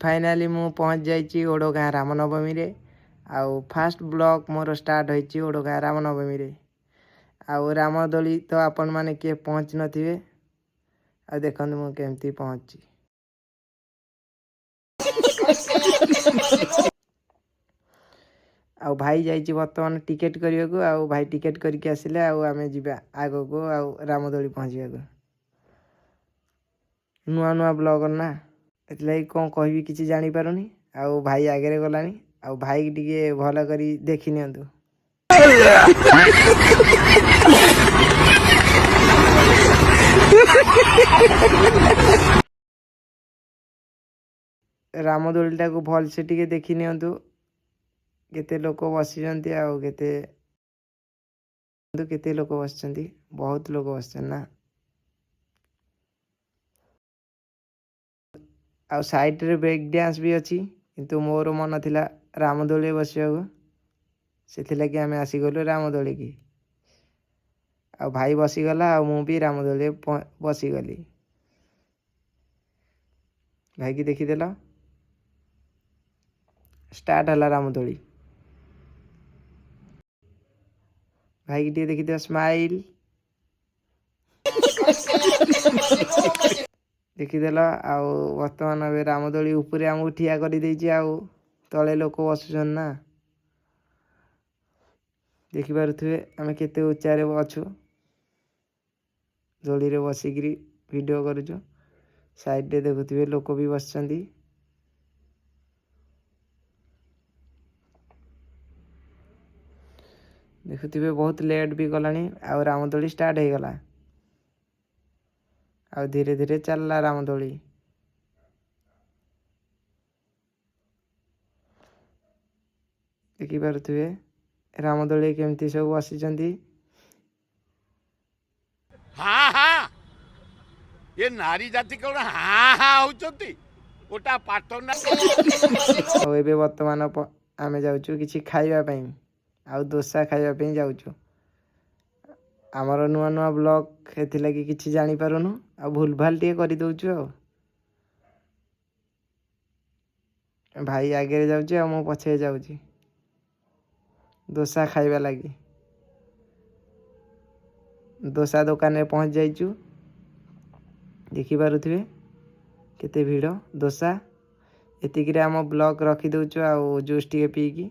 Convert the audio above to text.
finally मु पहुँच जाइए ओडगाँ रामनवमी रे आउ फास्ट ब्लॉग मोर स्टार्ट होइछि ओडगाँ रामनवमी रे आउ रामदोली तो आपण माने किए पहुँच नथिबे आ देखंतु मु केमती पहुँची आउ भाई जाइछि वर्तमान टिकेट करियको आउ भाई टिकेट करके आसिले आउ आमे जिबा आगो को आउ रामदोली पहुँचियाको नुआ नुआ ब्लॉगर ना एतलाई कोन कहबी किछि जानि पारुनी आउ भाई आगे गलानी आउ भाई टिके भल करी देखि नियंतु रामदोलीटा को भल से टिके देखि नियंतु केते लोक बसिचंती आउ केते लोक बसिचंती बहुत लोक बसिचन ना आउ साइड रे ब्रेक डांस भी अच्छी किंतु मोर मन थिला रामदोली बसियाको सेथिलागि आमे आसी गलु रामदोली की आ भाई बसीगला आ मु भी रामदोली बसीगली भाई की देखीदेल स्टार्ट हला रामदोली भाई की देखीदे स्माइल देखीदेल आउ वर्तमान ए रामदोली उपरे आमको ठिया कर देछि आउ तले लोक बसुछन ना देखि पारुथुबे आमे केते उच्चा रे अछु दोली रे बसिकरी वीडियो करूछु साइड रे देखुथुबे लोक भी बसचंदी देखुथुबे बहुत लेट भी गलानी आउ रामदोली स्टार्ट हो गला आउ धीरे धीरे चलला रामदोली देखि पारुथुबे रामदोली केमती सब बसिचंदी हाँ हाँ ये नारी जाति कौन हाँ हाँ होचंती ओटा पाटना आउ एबे वर्तमान आमे जाउछु किछि खाइबा पई आउ डोसा खाइबा पई जाउछु आमर नुआ नुआ ब्लॉग हेथिलागि किछि जानि पारुनु आ भूल भाल टिके करि दउछु आ भाई आगे जाउछि आ मो पछे जाउछि डोसा खाइबा लागी डोसा दुकान रे पहुँच जाइछु देखि पारुथिबे केते भीड़ डोसा एतिकरे आम ब्लॉग रखी दउछु आ जूस टिके पीकी